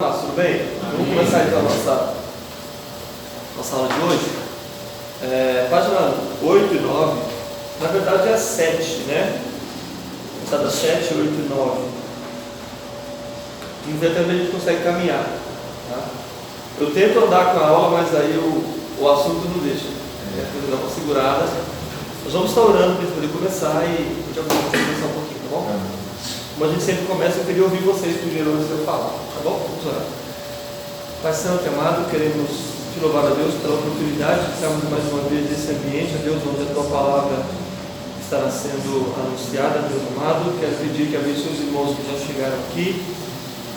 Tudo bem? Vamos começar então a nossa aula de hoje. Página 8 e 9, na verdade é a 7, né? Está da 7, 8 e 9. Vamos ver até onde a gente consegue caminhar. Tá? Eu tento andar com a aula, mas aí o assunto não deixa. Dá uma segurada. Nós vamos estar orando para a gente poder começar e a gente vai começar um pouquinho, tá bom? Como a gente sempre começa, eu queria ouvir vocês primeiro antes de eu falar, tá bom? Vamos orar. Pai Santo e amado, queremos te louvar a Deus pela oportunidade de estarmos mais uma vez nesse ambiente, a Deus, onde a tua palavra estará sendo anunciada, Deus amado. Quero pedir que abençoe os irmãos que já chegaram aqui,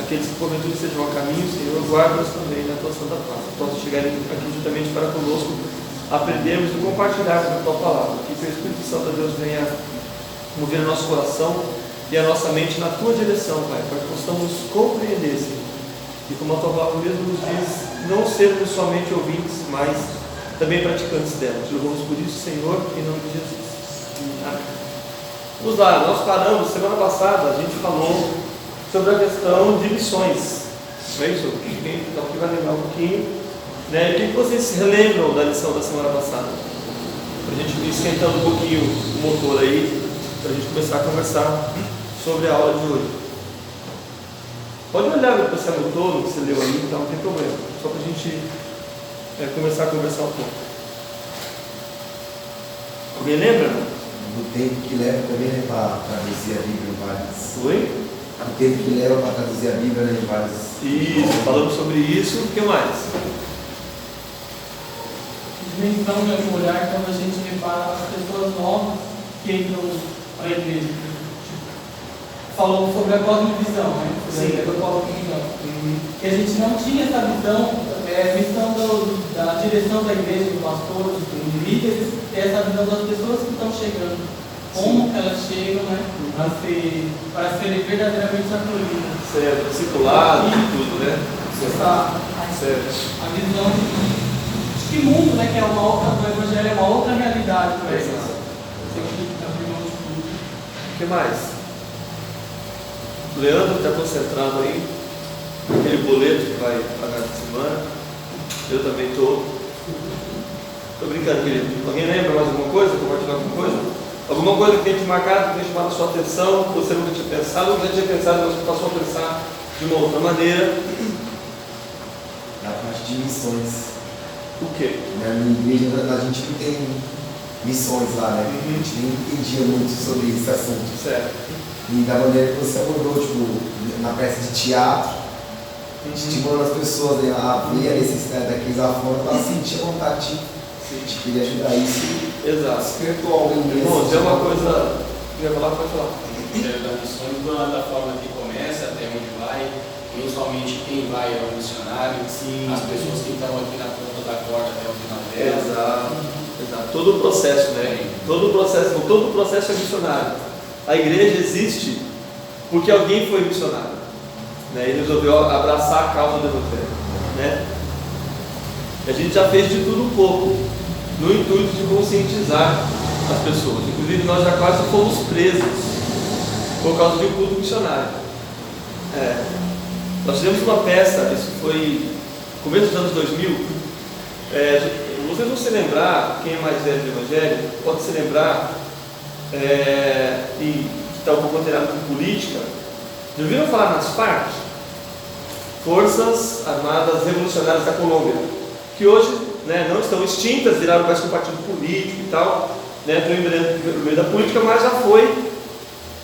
aqueles que porventura estejam a caminho, Senhor, guarda-os também na tua santa paz, que possam chegar aqui juntamente para conosco, aprendermos e compartilharmos a tua palavra, que o Espírito Santo de Deus venha mover o nosso coração e a nossa mente na tua direção, Pai, para que possamos compreender, Senhor. E como a tua palavra mesmo nos diz, não sermos somente ouvintes, mas também praticantes dela. Te louvamos por isso, Senhor, em nome de Jesus. Amém. Vamos lá, nós paramos, semana passada, a gente falou sobre a questão de missões. Não é isso? Quem está aqui vai lembrar um pouquinho. Né? E o que vocês se relembram da lição da semana passada? Para a gente ir esquentando um pouquinho o motor aí, para a gente começar a conversar sobre a aula de hoje. Pode olhar o que você anotou, o que você leu aí, então não tem problema. Só para a gente começar a conversar um pouco. Alguém lembra? O tempo que leva também para traduzir a Bíblia em vários. Oi? O tempo que leva para traduzir a Bíblia em vários. Isso, falamos sobre isso. O que mais? Dimensão de olhar quando a gente repara as pessoas novas que entram para a igreja. Falou sobre a cosmovisão, né? Sim. A cosmovisão. Que a gente não tinha essa visão, a visão da direção da igreja, dos pastores, dos líderes, essa visão das pessoas que estão chegando. Como que elas chegam, né? Para serem verdadeiramente acolhidas. Certo, discipulado e tudo, né? Certo. A visão de que mundo, né? Que é uma outra, o evangelho é uma outra realidade para eles. O que mais? O Leandro está concentrado aí naquele boleto que vai pagar essa semana. Eu também estou. Estou brincando, querido. Alguém lembra mais alguma coisa? Compartilhar alguma coisa? Alguma coisa que tem te marcado, que tem chamado a sua atenção, que você nunca tinha pensado, ou que já tinha pensado, mas passou a pensar de uma outra maneira? Na parte de missões. O quê? Na minha igreja a gente não tem missões lá, né? A gente nem entendia muito sobre esse assunto. Certo. E da maneira que você abordou, tipo, na peça de teatro, estimulando as pessoas a ver a necessidade daqueles lá fora, para sentir a vontade de querer ajudar isso. Exato. Despertou alguém mesmo. Bom, tem uma coisa que eu ia falar, pode falar. Das missões, da forma que começa, até onde vai, principalmente quem vai é o missionário, Sim. as pessoas que estão aqui na ponta da corda até o final dela. Exato. Todo o processo, né? Todo o processo é missionário. A igreja existe porque alguém foi missionário, né? E resolveu abraçar a causa do evangelho, né? E a gente já fez de tudo um pouco no intuito de conscientizar as pessoas. Inclusive nós já quase fomos presos por causa de um culto missionário. Nós fizemos uma peça, isso foi começo dos anos 2000. Vocês vão se lembrar, quem é mais velho do evangelho pode se lembrar, e que está um pouco antenado com política. Já ouviram falar nas FARC? Forças Armadas Revolucionárias da Colômbia, que hoje, né, não estão extintas, viraram mais um partido político e tal, né, no meio da política, mas já foi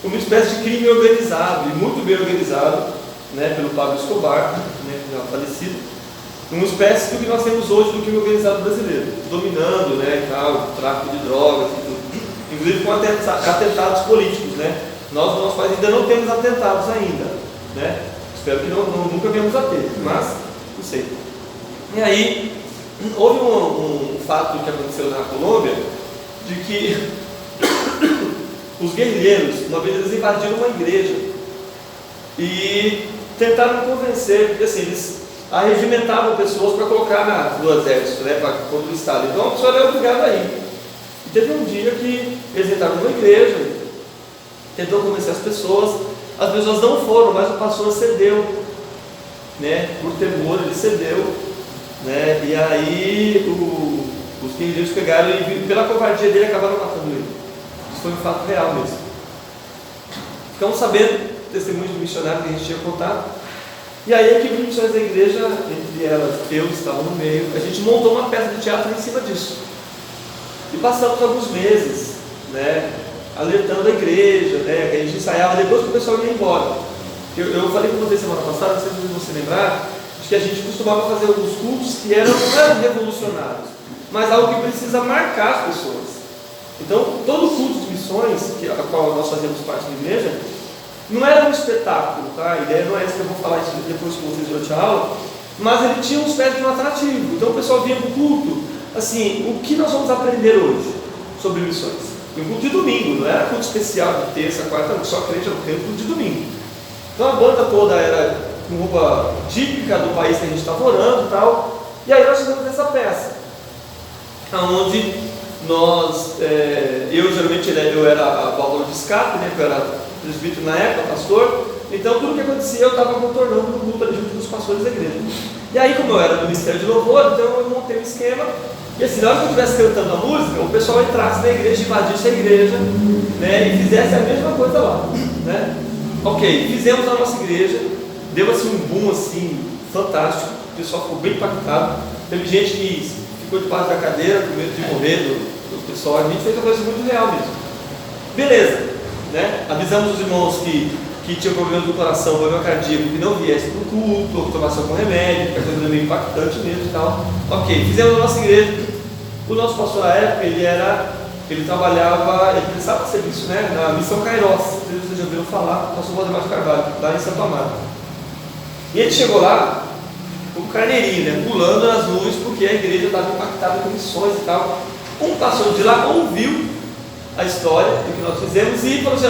uma espécie de crime organizado, e muito bem organizado, né, pelo Pablo Escobar, né, já falecido, uma espécie do que nós temos hoje do crime organizado brasileiro, dominando, né, e tal, o tráfico de drogas e tudo. Inclusive com atentados políticos, né? Nós no nosso país ainda não temos atentados ainda, né? Espero que nunca venhamos a ter, mas não sei. E aí, houve um fato que aconteceu na Colômbia, de que os guerrilheiros, uma vez eles invadiram uma igreja e tentaram convencer, porque assim, eles arregimentavam pessoas para colocar no exército, né? Contra o Estado. Então a pessoa era obrigada a ir. E teve um dia que eles entraram numa igreja, tentou convencer as pessoas não foram, mas o pastor cedeu. né, por temor, ele cedeu, né, e aí os King James pegaram e pela covardia dele acabaram matando ele. Isso foi um fato real mesmo. Ficamos sabendo testemunhos do missionário que a gente tinha contado. E aí a equipe de missões da igreja, entre elas eu estava no meio, a gente montou uma peça de teatro em cima disso. E passamos alguns meses, né, alertando a igreja, né, que a gente ensaiava depois que o pessoal ia embora. Eu falei com vocês semana passada, não sei se vocês vão se lembrar, de que a gente costumava fazer alguns cultos que não eram revolucionários, mas algo que precisa marcar as pessoas. Então, todo culto de missões, a qual nós fazemos parte da igreja, não era um espetáculo, tá? A ideia não é essa que eu vou falar isso depois com vocês durante a aula, mas ele tinha um aspecto de um atrativo. Então o pessoal vinha para o culto, assim, o que nós vamos aprender hoje sobre missões? Um culto de domingo, não era culto especial de terça, quarta, não, só crente era um culto de domingo. Então a banda toda era com roupa típica do país que a gente estava orando e tal, e aí nós fizemos essa peça, onde nós, eu geralmente eu era a válvula de escape, né, porque eu era presbítero na época, pastor, então tudo que acontecia eu estava contornando no culto ali junto com os pastores da igreja. E aí, como eu era do Ministério de Louvor, então eu montei um esquema, e assim, na hora que eu estivesse cantando a música, o pessoal entrasse na igreja, invadisse a igreja, né, e fizesse a mesma coisa lá, né? Ok, fizemos a nossa igreja, deu assim um boom assim, fantástico, o pessoal ficou bem impactado, teve gente que ficou debaixo da cadeira, com medo de morrer do pessoal, a gente fez uma coisa muito real mesmo. Beleza, né? Avisamos os irmãos que tinham problema do coração, problema cardíaco, que não viesse para o culto, ou tomasse algum remédio, que a coisa era meio impactante mesmo e tal. Ok, fizemos a nossa igreja. O nosso pastor à época, ele trabalhava, ele prestava serviço, né, na Missão Kairos, vocês já ouviram falar, pastor Valdemar de Carvalho, lá em Santo Amaro. E ele chegou lá, como carneirinho, né, pulando nas nuvens, porque a igreja estava impactada com missões e tal. Um pastor de lá ouviu a história do que nós fizemos e falou assim: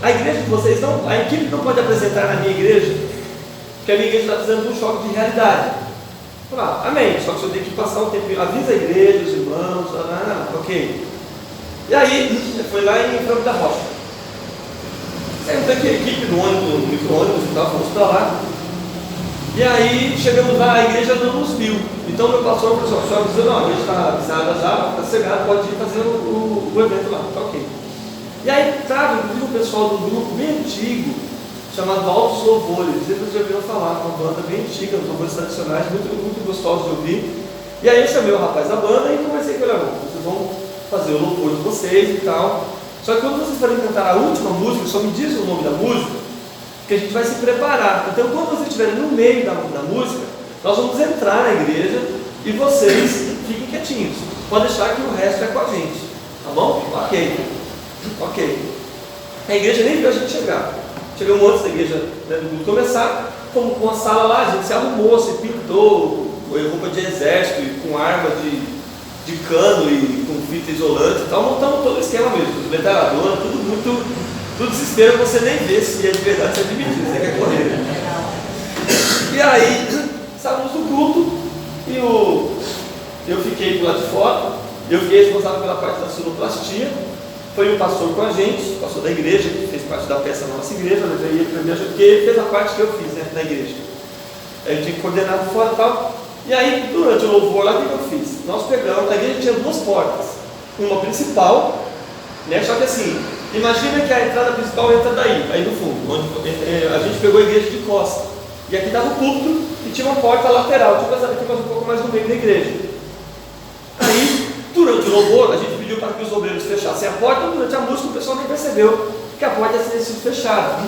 a igreja de vocês não, a equipe não pode apresentar na minha igreja, porque a minha igreja está precisando de um choque de realidade. Eu falei, amém, só que o senhor tem que passar um tempo, avisa a igreja, os irmãos, ok. E aí, foi lá em Franco da Rocha. Saímos daqui a equipe no ônibus, no micro-ônibus e tal, fomos para lá. E aí, chegamos lá, a igreja não nos viu. Então, meu pastor falou assim: o senhor avisou, não, a igreja está avisada já, está cegada, pode ir fazer o evento lá. Tá ok. E aí estava, inclusive, o pessoal do grupo bem antigo, chamado Altos Louvores. Vocês já ouviram falar, uma banda bem antiga, os louvores tradicionais, muito gostosos de ouvir. E aí eu chamei o rapaz da banda e conversei com ele: vocês vão fazer o louvor de vocês e tal. Só que quando vocês forem cantar a última música, só me diz o nome da música, que a gente vai se preparar. Então, quando vocês estiverem no meio da música, nós vamos entrar na igreja e vocês fiquem quietinhos. Pode deixar que o resto é com a gente. Tá bom? Ok. A igreja nem viu a gente chegar. Chegamos antes da igreja, né, do culto começar, fomos com a sala lá, a gente se arrumou, se pintou, roupa de exército, e com arma de cano e com fita isolante e tal, montamos todo o esquema mesmo, metralhadora, tudo desespero, você nem vê se é de verdade, se é de mentira, você quer correr. Né? E aí, estávamos no culto e eu fiquei do lado de fora, eu fiquei responsável pela parte da sonoplastia. Foi um pastor com a gente, pastor da igreja, que fez parte da peça da nossa igreja, mas aí ele me ajudou, porque ele fez a parte que eu fiz, né, na igreja. Aí eu tinha que coordenar por fora e tal. E aí, durante o louvor lá, o que eu fiz? Nós pegamos, a igreja tinha duas portas. Uma principal, né, só que assim, imagina que a entrada principal entra daí, aí no fundo, onde a gente pegou a igreja de costa. E aqui dava o púlpito e tinha uma porta lateral, tipo essa daqui, mas um pouco mais no meio da igreja. Aí, durante o louvor, a gente pediu para que os obreiros fechassem a porta, durante a música o pessoal nem percebeu que a porta ia ter sido fechada.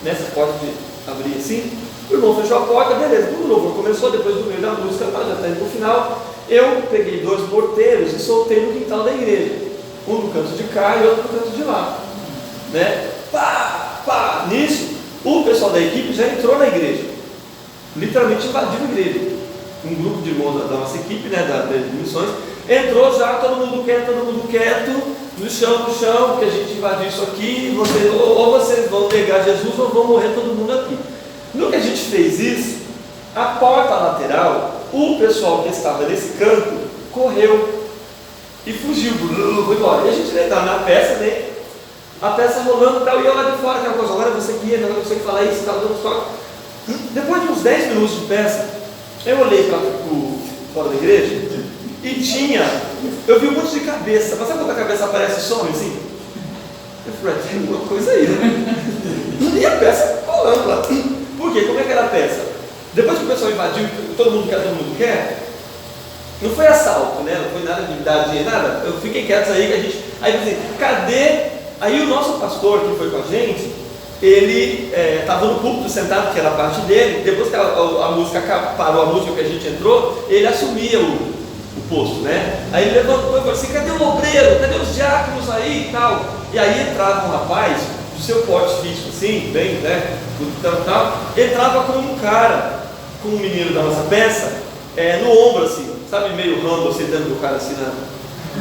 Nessa porta de abrir assim, o irmão fechou a porta, beleza. Quando o louvor começou, depois do meio da música, já está indo no final, eu peguei 2 porteiros e soltei no quintal da igreja. Um no canto de cá e outro no canto de lá. Né? Pá! Nisso, o pessoal da equipe já entrou na igreja. Literalmente invadiu a igreja. Um grupo de irmãos da nossa equipe, né, de missões, entrou já, todo mundo quieto, no chão, que a gente invadiu isso aqui, ou vocês vão negar Jesus ou vão morrer todo mundo aqui. No que a gente fez isso, a porta lateral, o pessoal que estava nesse canto correu e fugiu, foi embora. E a gente estava na peça, né? A peça rolando e tal, e eu lá de fora, aquela coisa, agora você que entra, agora você que fala isso, estava dando toque. Depois de uns 10 minutos de peça, eu olhei para fora da igreja e eu vi um monte de cabeça. Mas sabe quando a cabeça aparece e some assim? Eu falei, tem alguma coisa aí, né? E a peça rolando lá. Por quê? Como é que era a peça? Depois que o pessoal invadiu, todo mundo quer, não foi assalto, né? Não foi nada de dar dinheiro, nada. Eu fiquei quieto aí, aí eu disse, cadê? Aí o nosso pastor que foi com a gente, ele estava no púlpito sentado, que era a parte dele. Depois que a música parou, a música que a gente entrou, ele assumia o posto, né? Aí ele levantou e falou assim, cadê o obreiro? Cadê os diáconos aí e tal? E aí entrava um rapaz, do seu porte físico assim, bem, né? Tal, entrava com um cara, com um menino da nossa peça, no ombro assim, sabe, meio Rambo, sentando o cara assim, né?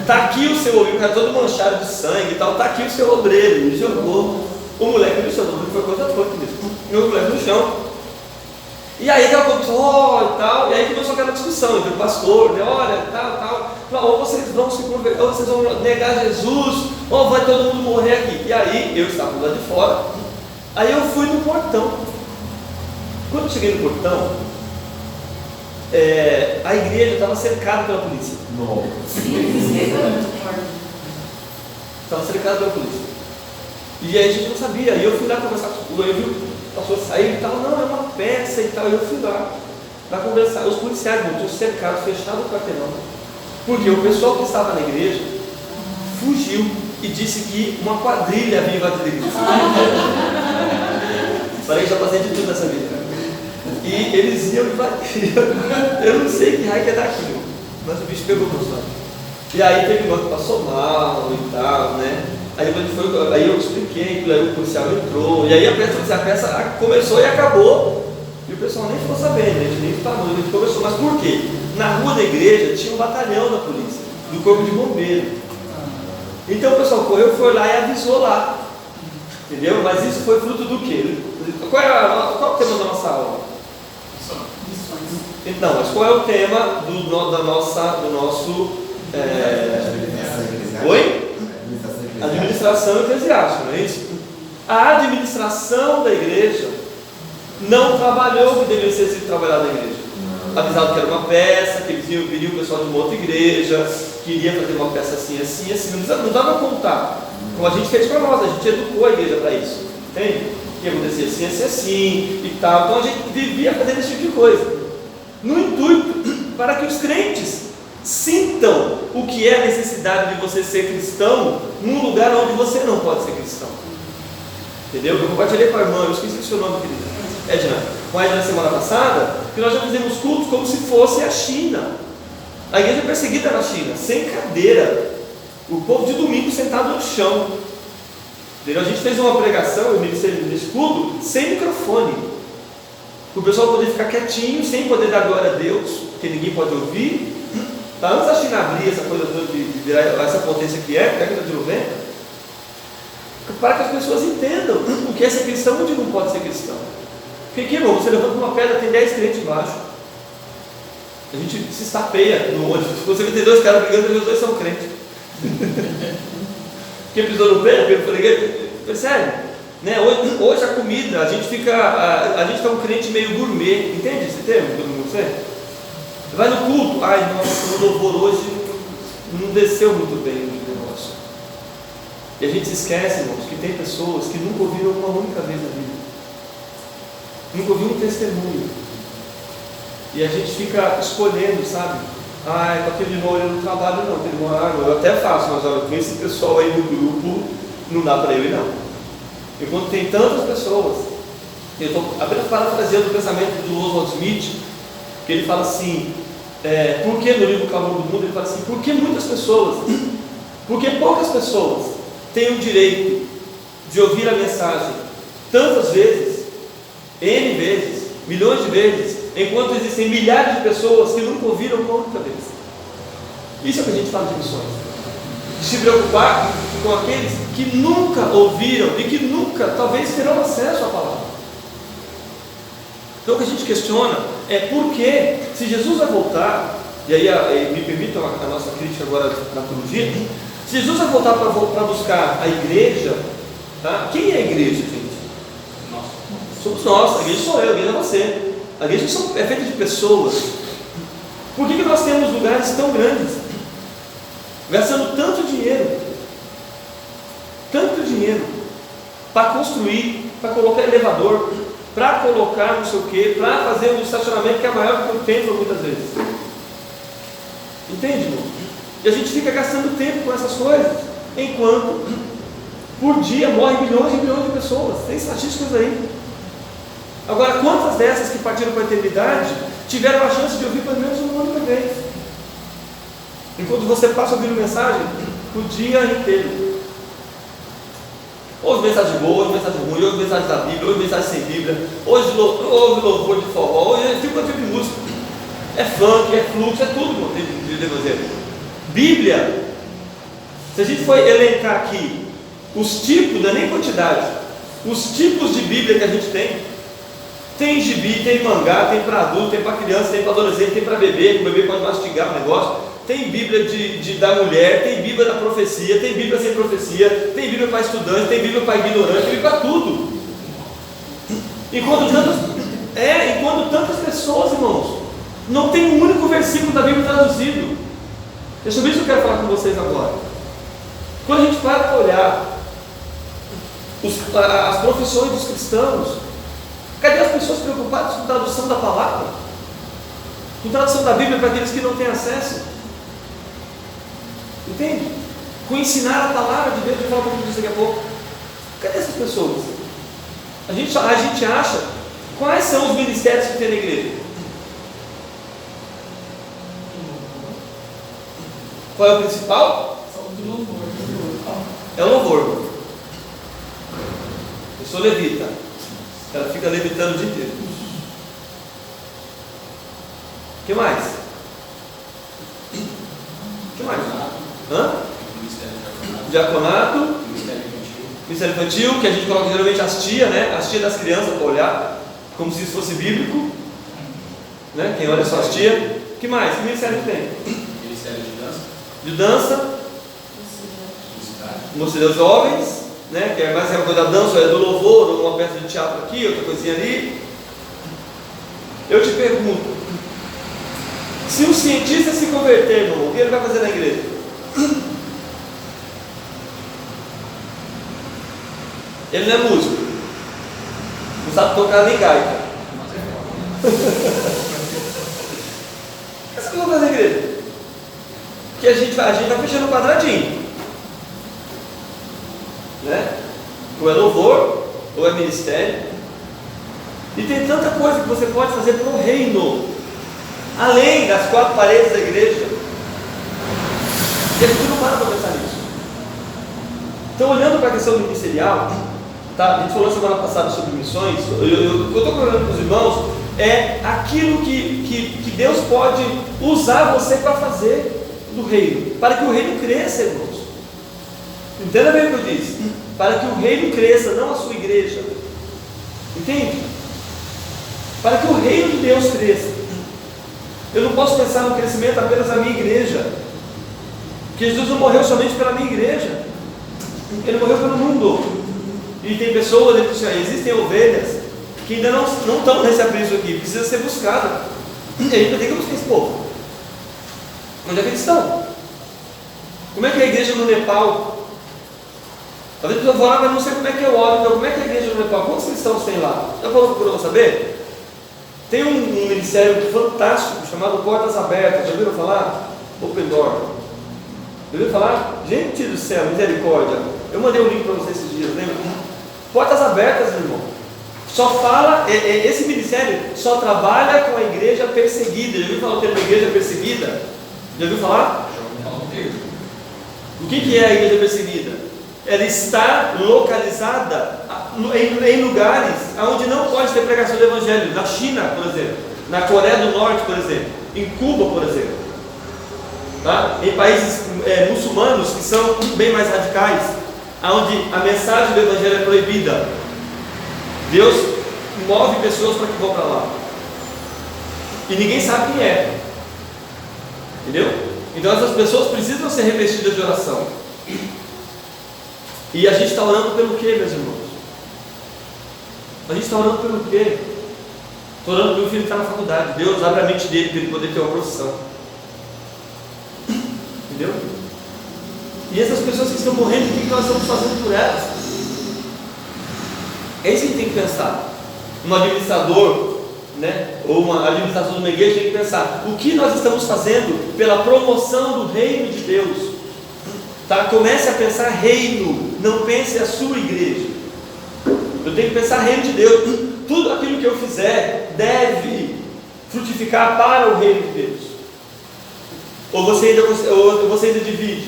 Tá aqui o seu obreiro, o cara todo manchado de sangue e tal, tá aqui o seu obreiro. Ele jogou o moleque no chão, foi coisa forte mesmo. Jogou o moleque no chão. E aí aquela coisa, e tal, e aí começou aquela discussão entre o pastor, né? Olha, tal, ou vocês vão se converter, ou vocês vão negar Jesus, ou vai todo mundo morrer aqui. E aí eu estava lá de fora, aí eu fui no portão. Quando eu cheguei no portão, a igreja estava cercada pela polícia. Estava cercada pela polícia. E aí a gente não sabia, e eu fui lá conversar com o eu vi o pastor sair e tal, não, é uma peça e tal, e eu fui lá conversar. Os policiais tinham cercado, fechado o quarteirão, porque o pessoal que estava na igreja fugiu e disse que uma quadrilha havia invadido a igreja. Falei que já passei de tudo nessa vida. E eles iam invadir. Eu não sei que raio que é daquilo, mas o bicho pegou o pessoal. E aí teve uma que passou mal e tal, né? Aí eu expliquei, aí o policial entrou, e aí a peça começou e acabou, e o pessoal nem ficou sabendo, a gente nem falou, a gente começou. Mas por quê? Na rua da igreja tinha um batalhão da polícia, do corpo de bombeiro. Então o pessoal correu, foi lá e avisou lá, entendeu? Mas isso foi fruto do quê? Qual é o tema da nossa aula? Então, mas qual é o tema do nosso... Oi? Administração eclesiástica, não é isso? A administração da igreja não trabalhou o que deveria ser sido trabalhado na igreja. Avisado que era uma peça, que eles viriam o pessoal de uma outra igreja, queria fazer uma peça assim, não dava a contar. Como a gente fez para nós, a gente educou a igreja para isso, entende? Que acontecia assim e tal. Então a gente devia fazer esse tipo de coisa, no intuito para que os crentes sintam o que é a necessidade de você ser cristão num lugar onde você não pode ser cristão. Entendeu? Eu compartilhei com a irmã, eu esqueci o seu nome, querida, Edna, com a Edna na semana passada, que nós já fizemos cultos como se fosse a China. A igreja é perseguida na China, sem cadeira, o povo de domingo sentado no chão. Entendeu? A gente fez uma pregação, eu ministrei nesse culto, sem microfone, para o pessoal poder ficar quietinho, sem poder dar glória a Deus, porque ninguém pode ouvir. Tá, antes da China abrir essa coisa toda de virar essa potência que é, década de 90, para que as pessoas entendam o que é ser cristão e onde não pode ser cristão. Porque, irmão, você levanta uma pedra, tem 10 crentes embaixo. A gente se estapeia no ônibus. Se você tem 2 caras brigando, os 2 são crentes. Quem pisou no pé, percebe? Né? Hoje a comida, a gente tá um crente meio gourmet, entende esse termo? Você vai no culto, ai nossa, o louvor hoje não desceu muito bem o negócio. E a gente se esquece, irmãos, que tem pessoas que nunca ouviram uma única vez na vida, nunca ouviram um testemunho, e a gente fica escolhendo, sabe? Ai, com aquele irmão eu não trabalho não, aquele irmão, eu até faço, mas olha, com esse pessoal aí no grupo, não dá para eu ir não. Enquanto tem tantas pessoas, eu estou apenas parafraseando o pensamento do Oswald Smith, que ele fala assim, porque no livro Calor do Mundo, ele fala assim, porque muitas pessoas, porque poucas pessoas têm o direito de ouvir a mensagem tantas vezes, N vezes, milhões de vezes, enquanto existem milhares de pessoas que nunca ouviram uma única vez. Isso é o que a gente fala de missões, de se preocupar com aqueles que nunca ouviram e que nunca, talvez, terão acesso à palavra. Então o que a gente questiona é por que, se Jesus vai voltar, e aí me permitam a nossa crítica agora na teologia, se Jesus vai voltar para buscar a igreja, tá? Quem é a igreja, gente? Somos nós, a igreja sou eu, a igreja é você. A igreja é feita de pessoas. Por que nós temos lugares tão grandes? Gastando tanto dinheiro para construir, para colocar elevador, para colocar não sei o que, para fazer um estacionamento que é maior que o templo muitas vezes. Entende, irmão? E a gente fica gastando tempo com essas coisas, enquanto por dia morrem milhões e milhões de pessoas. Tem estatísticas aí. Agora, quantas dessas que partiram para a eternidade tiveram a chance de ouvir pelo menos uma única vez? Enquanto você passa ouvindo mensagem o dia inteiro. Hoje mensagem boa, hoje mensagem ruim, hoje mensagem da Bíblia, hoje mensagem sem Bíblia, hoje louvor de forró, hoje tipo de música. É funk, é fluxo, é tudo de evangelho. Bíblia, se a gente for elencar aqui os tipos, não é nem quantidade, os tipos de Bíblia que a gente tem gibi, tem mangá, tem para adulto, tem para criança, tem para adolescente, tem para bebê, que o bebê pode mastigar o negócio, tem Bíblia da mulher, tem Bíblia da profecia, tem Bíblia sem profecia, tem Bíblia para estudante, tem Bíblia para ignorante, tem Bíblia para tudo. Enquanto tantas pessoas, irmãos, não tem um único versículo da Bíblia traduzido. É sobre isso que eu quero falar com vocês agora. Quando a gente para olhar as profissões dos cristãos, cadê as pessoas preocupadas com tradução da palavra? Com tradução da Bíblia para aqueles que não têm acesso? Entende? Com ensinar a palavra de Deus, eu vou falar um pouco disso daqui a pouco. Cadê essas pessoas? A gente acha quais são os ministérios que tem na igreja. Qual é o principal? É o louvor. Eu sou levita. Ela fica levitando o dia inteiro. O que mais? O que mais? Diaconato. Ministério infantil, que a gente coloca geralmente as tias, né? As tias das crianças para olhar, como se isso fosse bíblico, né? Quem olha só as tias. O que mais? Que ministério que tem? Ministério de dança, Mocidade dos Jovens, né? Que é mais uma coisa da dança, é do louvor, ou uma peça de teatro aqui, outra coisinha ali. Eu te pergunto, se um cientista se converter, irmão, o que ele vai fazer na igreja? Ele não é músico, não sabe tocar nem gaita. O que você vai fazer na igreja? Que a gente vai fechando um quadradinho, né? Ou é louvor, ou é ministério. E tem tanta coisa que você pode fazer para o reino, além das quatro paredes da igreja, e a gente não para pensar nisso. Então, olhando para a questão ministerial, tá? A gente falou semana passada sobre missões. Eu estou falando para os irmãos, é aquilo que Deus pode usar você para fazer do reino, para que o reino cresça, irmãos. Entenda bem o que eu disse. Para que o reino cresça, não a sua igreja. Entende? Para que o reino de Deus cresça. Eu não posso pensar no crescimento apenas da minha igreja, porque Jesus não morreu somente pela minha igreja, Ele morreu pelo mundo. E tem pessoas, existem ovelhas que ainda não estão nesse apreço aqui, precisa ser buscada. E a gente tem que buscar esse povo. Onde é que eles estão? Como é que é a igreja no Nepal? Às vezes eu vou lá, mas não sei como é que é o óleo. Então, como é que é a igreja no Nepal? Quantos cristãos tem lá? Já procurou saber? Tem um ministério fantástico chamado Portas Abertas. Já ouviram falar? Open Door. Já ouviram falar? Gente do céu, misericórdia. Eu mandei um link para vocês esses dias, lembra? Portas Abertas, meu irmão. Só fala, esse ministério só trabalha com a igreja perseguida. Já ouviu falar o termo igreja perseguida? Já ouviu falar? O que é a igreja perseguida? Ela está localizada em lugares onde não pode ter pregação do evangelho. Na China, por exemplo, na Coreia do Norte, por exemplo, em Cuba, por exemplo, tá? Em países muçulmanos que são bem mais radicais, onde a mensagem do evangelho é proibida. Deus move pessoas para que vão para lá e ninguém sabe quem é, entendeu? Então essas pessoas precisam ser revestidas de oração. E a gente está orando pelo quê, meus irmãos? A gente está orando pelo quê? Estou orando pelo meu filho que está na faculdade. Deus abre a mente dele para ele poder ter uma profissão. Entendeu? E essas pessoas que estão morrendo, o que nós estamos fazendo por elas? É isso que a gente tem que pensar. Um administrador, né, ou uma administração de uma igreja tem que pensar: o que nós estamos fazendo pela promoção do reino de Deus? Tá? Comece a pensar reino, não pense a sua igreja. Eu tenho que pensar reino de Deus. Tudo aquilo que eu fizer deve frutificar para o reino de Deus. Ou você ainda divide?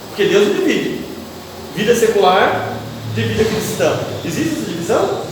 Porque Deus divide vida secular de vida cristã. Existe essa divisão?